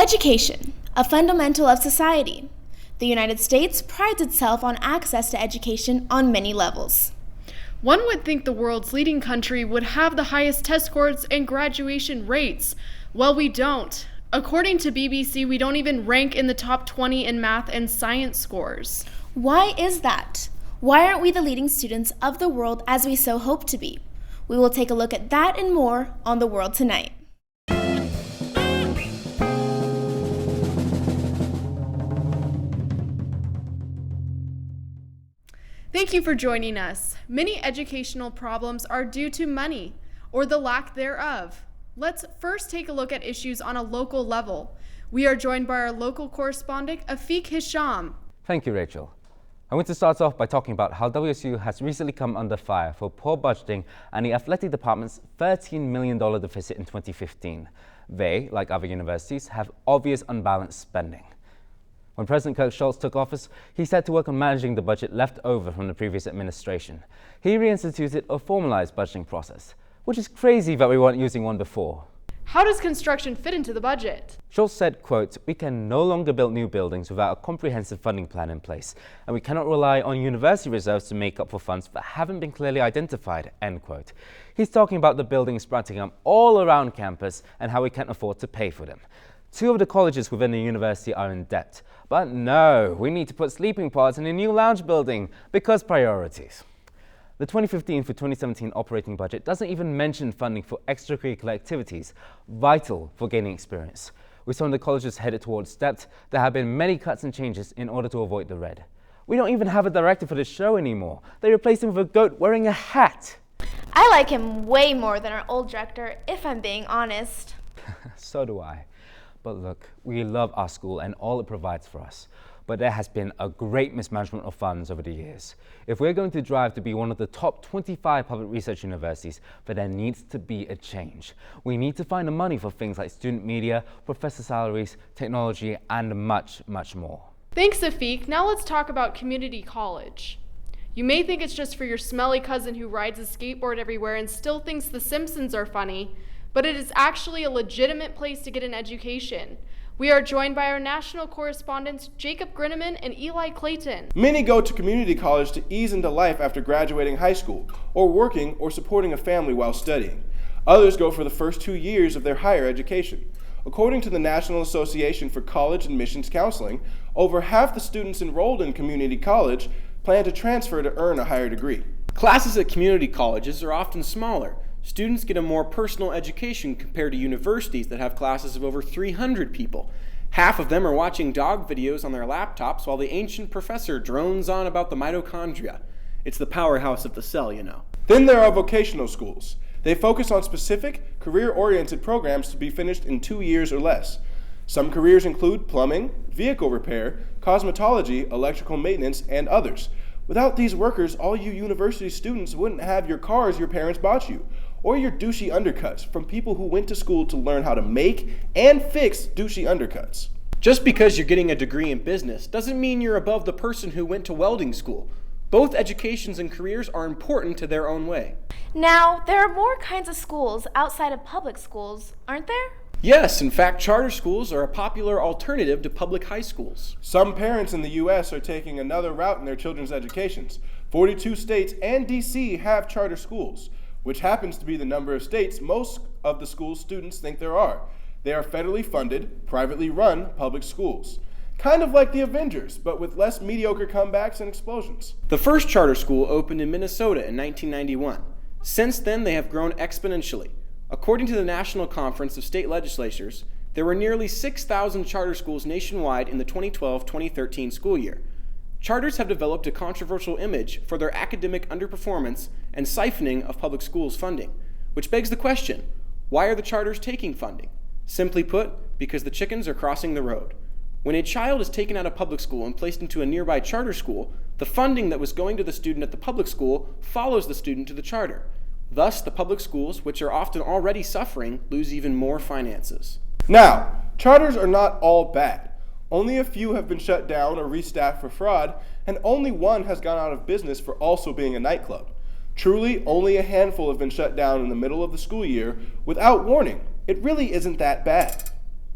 Education, a fundamental of society. The United States prides itself on access to education on many levels. One would think the world's leading country would have the highest test scores and graduation rates. Well, we don't. According to BBC, we don't even rank in the top 20 in math and science scores. Why is that? Why aren't we the leading students of the world as we so hope to be? We will take a look at that and more on The World Tonight. Thank you for joining us. Many educational problems are due to money, or the lack thereof. Let's first take a look at issues on a local level. We are joined by our local correspondent, Afiq Hisham. Thank you, Rachel. I want to start off by talking about how WSU has recently come under fire for poor budgeting and the athletic department's $13 million deficit in 2015. They, like other universities, have obvious unbalanced spending. When President Kirk Schulz took office, he set to work on managing the budget left over from the previous administration. He reinstituted a formalized budgeting process, which is crazy that we weren't using one before. How does construction fit into the budget? Schulz said, quote, "We can no longer build new buildings without a comprehensive funding plan in place, and we cannot rely on university reserves to make up for funds that haven't been clearly identified," end quote. He's talking about the buildings sprouting up all around campus and how we can't afford to pay for them. Two of the colleges within the university are in debt. But no, we need to put sleeping pods in a new lounge building because priorities. The 2015 for 2017 operating budget doesn't even mention funding for extracurricular activities, vital for gaining experience. With some of the colleges headed towards debt, there have been many cuts and changes in order to avoid the red. We don't even have a director for the show anymore. They replaced him with a goat wearing a hat. I like him way more than our old director, if I'm being honest. So do I. But look, we love our school and all it provides for us. But there has been a great mismanagement of funds over the years. If we're going to drive to be one of the top 25 public research universities, then there needs to be a change. We need to find the money for things like student media, professor salaries, technology, and much, much more. Thanks, Afiq. Now let's talk about community college. You may think it's just for your smelly cousin who rides a skateboard everywhere and still thinks The Simpsons are funny, but it is actually a legitimate place to get an education. We are joined by our national correspondents, Jacob Grinneman and Eli Clayton. Many go to community college to ease into life after graduating high school, or working or supporting a family while studying. Others go for the first 2 years of their higher education. According to the National Association for College Admissions Counseling, over half the students enrolled in community college plan to transfer to earn a higher degree. Classes at community colleges are often smaller. Students get a more personal education compared to universities that have classes of over 300 people. Half of them are watching dog videos on their laptops while the ancient professor drones on about the mitochondria. It's the powerhouse of the cell, you know. Then there are vocational schools. They focus on specific, career-oriented programs to be finished in 2 years or less. Some careers include plumbing, vehicle repair, cosmetology, electrical maintenance, and others. Without these workers, all you university students wouldn't have your cars your parents bought you, or your douchey undercuts from people who went to school to learn how to make and fix douchey undercuts. Just because you're getting a degree in business doesn't mean you're above the person who went to welding school. Both educations and careers are important to their own way. Now, there are more kinds of schools outside of public schools, aren't there? Yes, in fact, charter schools are a popular alternative to public high schools. Some parents in the U.S. are taking another route in their children's educations. 42 states and D.C. have charter schools, which happens to be the number of states most of the school students think there are. They are federally funded, privately run public schools. Kind of like the Avengers, but with less mediocre comebacks and explosions. The first charter school opened in Minnesota in 1991. Since then, they have grown exponentially. According to the National Conference of State Legislatures, there were nearly 6,000 charter schools nationwide in the 2012-2013 school year. Charters have developed a controversial image for their academic underperformance and siphoning of public schools' funding, which begs the question, why are the charters taking funding? Simply put, because the chickens are crossing the road. When a child is taken out of public school and placed into a nearby charter school, the funding that was going to the student at the public school follows the student to the charter. Thus, the public schools, which are often already suffering, lose even more finances. Now, charters are not all bad. Only a few have been shut down or restaffed for fraud, and only one has gone out of business for also being a nightclub. Truly, only a handful have been shut down in the middle of the school year without warning. It really isn't that bad.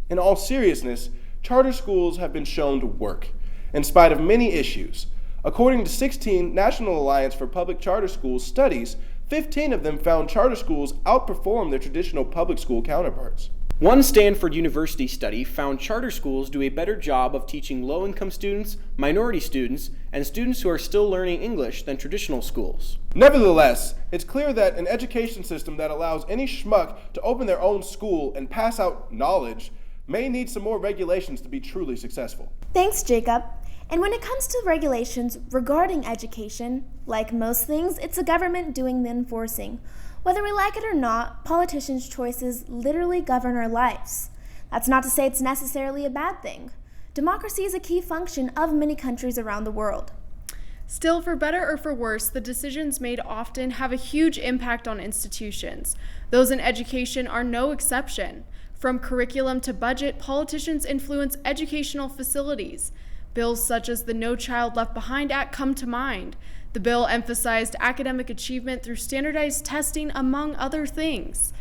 In all seriousness, charter schools have been shown to work, in spite of many issues. According to 16 National Alliance for Public Charter Schools studies, 15 of them found charter schools outperform their traditional public school counterparts. One Stanford University study found charter schools do a better job of teaching low-income students, minority students, and students who are still learning English than traditional schools. Nevertheless, it's clear that an education system that allows any schmuck to open their own school and pass out knowledge may need some more regulations to be truly successful. Thanks, Jacob. And when it comes to regulations regarding education, like most things, it's the government doing the enforcing. Whether we like it or not, politicians' choices literally govern our lives. That's not to say it's necessarily a bad thing. Democracy is a key function of many countries around the world. Still, for better or for worse, the decisions made often have a huge impact on institutions. Those in education are no exception. From curriculum to budget, politicians influence educational facilities. Bills such as the No Child Left Behind Act come to mind. The bill emphasized academic achievement through standardized testing, among other things.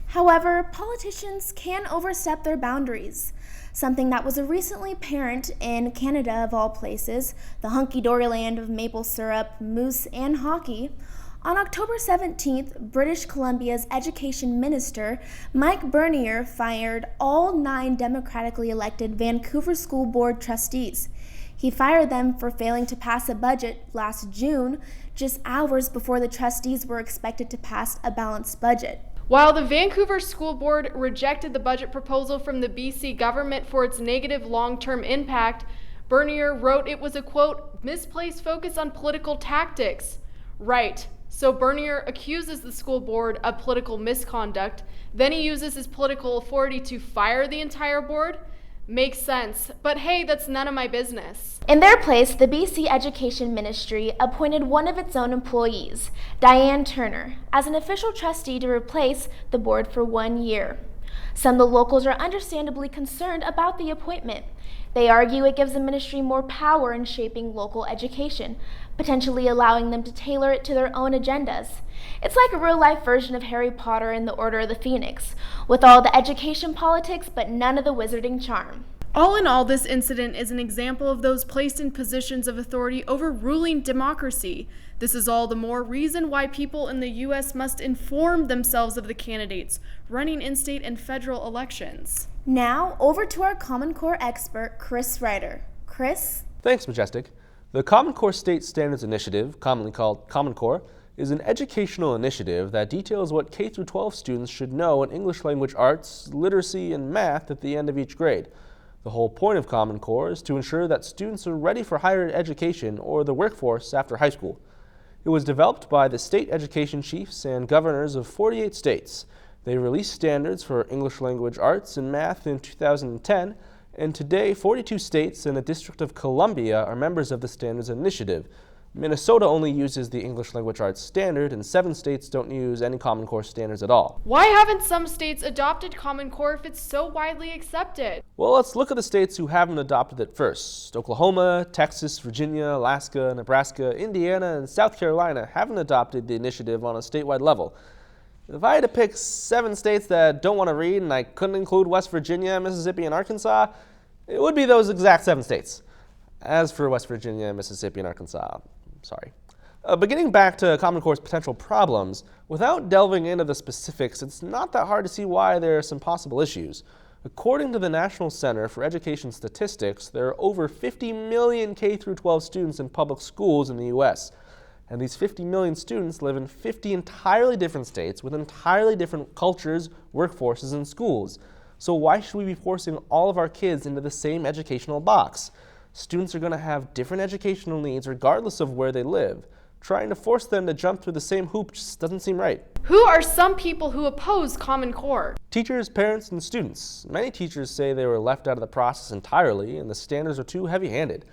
However, politicians can overstep their boundaries, something that was recently apparent in Canada of all places, the hunky-dory land of maple syrup, moose, and hockey. On October 17th, British Columbia's education minister, Mike Bernier, fired all 9 democratically elected Vancouver School Board trustees. He fired them for failing to pass a budget last June, just hours before the trustees were expected to pass a balanced budget. While the Vancouver School Board rejected the budget proposal from the BC government for its negative long-term impact, Bernier wrote it was a, quote, misplaced focus on political tactics. Right. So Bernier accuses the school board of political misconduct, then he uses his political authority to fire the entire board? Makes sense, but hey, that's none of my business. In their place, the BC Education Ministry appointed one of its own employees, Diane Turner, as an official trustee to replace the board for 1 year. Some of the locals are understandably concerned about the appointment. They argue it gives the ministry more power in shaping local education, potentially allowing them to tailor it to their own agendas. It's like a real-life version of Harry Potter and the Order of the Phoenix, with all the education politics but none of the wizarding charm. All in all, this incident is an example of those placed in positions of authority overruling democracy. This is all the more reason why people in the U.S. must inform themselves of the candidates running in state and federal elections. Now, over to our Common Core expert, Chris Ryder. Chris? Thanks, Majestic. The Common Core State Standards Initiative, commonly called Common Core, is an educational initiative that details what K-12 students should know in English language arts, literacy, and math at the end of each grade. The whole point of Common Core is to ensure that students are ready for higher education or the workforce after high school. It was developed by the state education chiefs and governors of 48 states. They released standards for English language arts and math in 2010, and today 42 states and the District of Columbia are members of the Standards Initiative. Minnesota only uses the English language arts standard, and 7 states don't use any Common Core standards at all. Why haven't some states adopted Common Core if it's so widely accepted? Well, let's look at the states who haven't adopted it first. Oklahoma, Texas, Virginia, Alaska, Nebraska, Indiana, and South Carolina haven't adopted the initiative on a statewide level. If I had to pick 7 states that don't want to read and I couldn't include West Virginia, Mississippi, and Arkansas, it would be those exact 7 states. As for West Virginia, Mississippi, and Arkansas, sorry. But getting back to Common Core's potential problems, without delving into the specifics, it's not that hard to see why there are some possible issues. According to the National Center for Education Statistics, there are over 50 million K-12 students in public schools in the U.S., and these 50 million students live in 50 entirely different states with entirely different cultures, workforces, and schools. So why should we be forcing all of our kids into the same educational box? Students are going to have different educational needs regardless of where they live. Trying to force them to jump through the same hoop just doesn't seem right. Who are some people who oppose Common Core? Teachers, parents, and students. Many teachers say they were left out of the process entirely and the standards are too heavy-handed.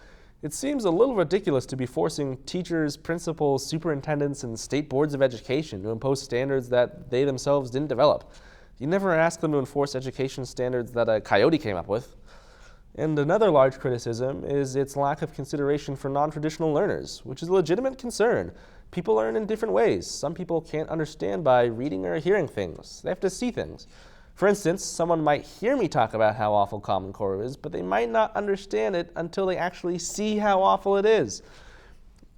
It seems a little ridiculous to be forcing teachers, principals, superintendents, and state boards of education to impose standards that they themselves didn't develop. You never ask them to enforce education standards that a coyote came up with. And another large criticism is its lack of consideration for non-traditional learners, which is a legitimate concern. People learn in different ways. Some people can't understand by reading or hearing things. They have to see things. For instance, someone might hear me talk about how awful Common Core is, but they might not understand it until they actually see how awful it is.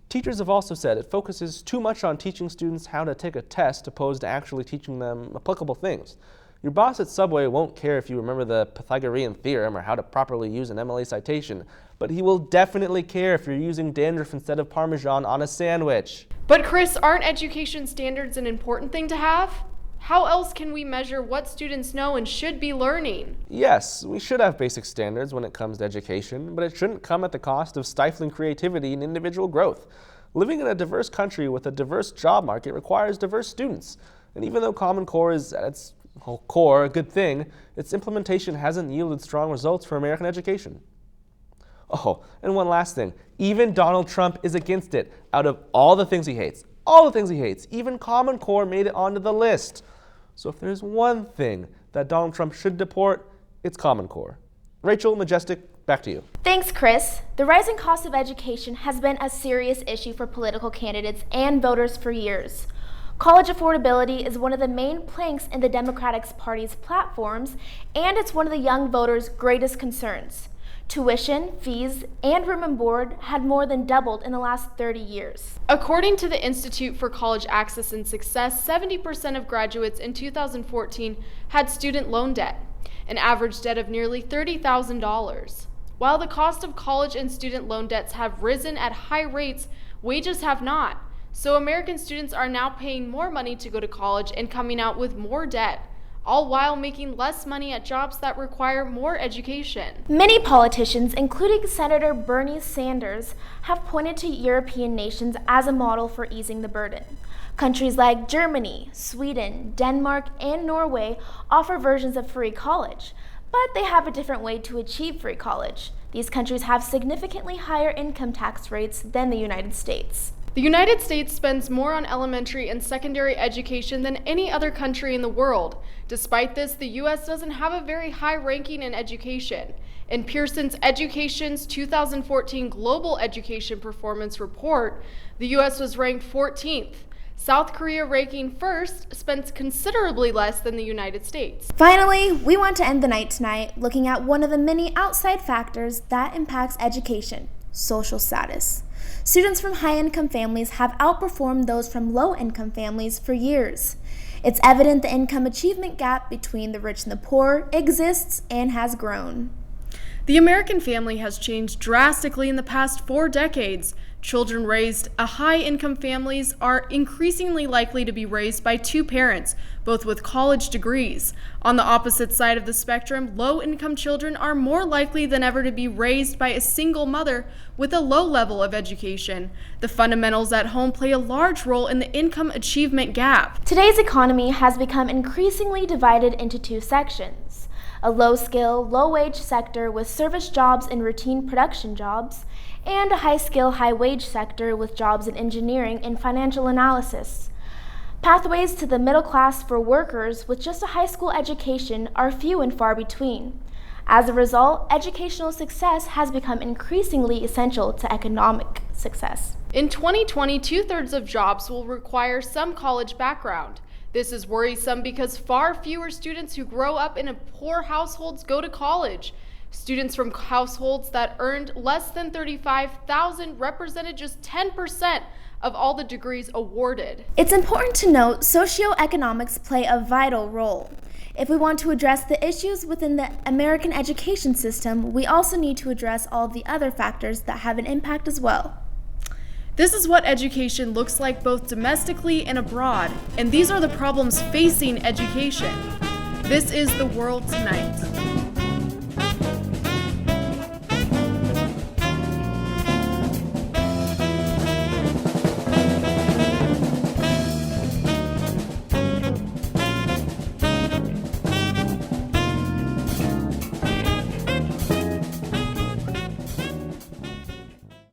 Teachers have also said it focuses too much on teaching students how to take a test opposed to actually teaching them applicable things. Your boss at Subway won't care if you remember the Pythagorean theorem or how to properly use an MLA citation, but he will definitely care if you're using dandruff instead of Parmesan on a sandwich. But Chris, aren't education standards an important thing to have? How else can we measure what students know and should be learning? Yes, we should have basic standards when it comes to education, but it shouldn't come at the cost of stifling creativity and individual growth. Living in a diverse country with a diverse job market requires diverse students. And even though Common Core is at its whole core a good thing, its implementation hasn't yielded strong results for American education. Oh, and one last thing. Even Donald Trump is against it. Out of all the things he hates, even Common Core made it onto the list. So if there's one thing that Donald Trump should deport, it's Common Core. Rachel, Majestic, back to you. Thanks, Chris. The rising cost of education has been a serious issue for political candidates and voters for years. College affordability is one of the main planks in the Democratic Party's platforms, and it's one of the young voters' greatest concerns. Tuition, fees, and room and board had more than doubled in the last 30 years. According to the Institute for College Access and Success, 70% of graduates in 2014 had student loan debt, an average debt of nearly $30,000. While the cost of college and student loan debts have risen at high rates, wages have not. So American students are now paying more money to go to college and coming out with more debt, all while making less money at jobs that require more education. Many politicians, including Senator Bernie Sanders, have pointed to European nations as a model for easing the burden. Countries like Germany, Sweden, Denmark, and Norway offer versions of free college, but they have a different way to achieve free college. These countries have significantly higher income tax rates than the United States. The United States spends more on elementary and secondary education than any other country in the world. Despite this, the U.S. doesn't have a very high ranking in education. In Pearson's Education's 2014 Global Education Performance Report, the U.S. was ranked 14th. South Korea, ranking first, spends considerably less than the United States. Finally, we want to end the night tonight looking at one of the many outside factors that impacts education: social status. Students from high-income families have outperformed those from low-income families for years. It's evident the income achievement gap between the rich and the poor exists and has grown. The American family has changed drastically in the past 4 decades. Children raised in high-income families are increasingly likely to be raised by 2 parents, both with college degrees. On the opposite side of the spectrum, low-income children are more likely than ever to be raised by a single mother with a low level of education. The fundamentals at home play a large role in the income achievement gap. Today's economy has become increasingly divided into 2 sections: a low-skill, low-wage sector with service jobs and routine production jobs, and a high-skill, high-wage sector with jobs in engineering and financial analysis. Pathways to the middle class for workers with just a high school education are few and far between. As a result, educational success has become increasingly essential to economic success. In 2020, 2/3 of jobs will require some college background. This is worrisome because far fewer students who grow up in poor households go to college. Students from households that earned less than $35,000 represented just 10% of all the degrees awarded. It's important to note socioeconomics play a vital role. If we want to address the issues within the American education system, we also need to address all the other factors that have an impact as well. This is what education looks like both domestically and abroad, and these are the problems facing education. This is The World Tonight.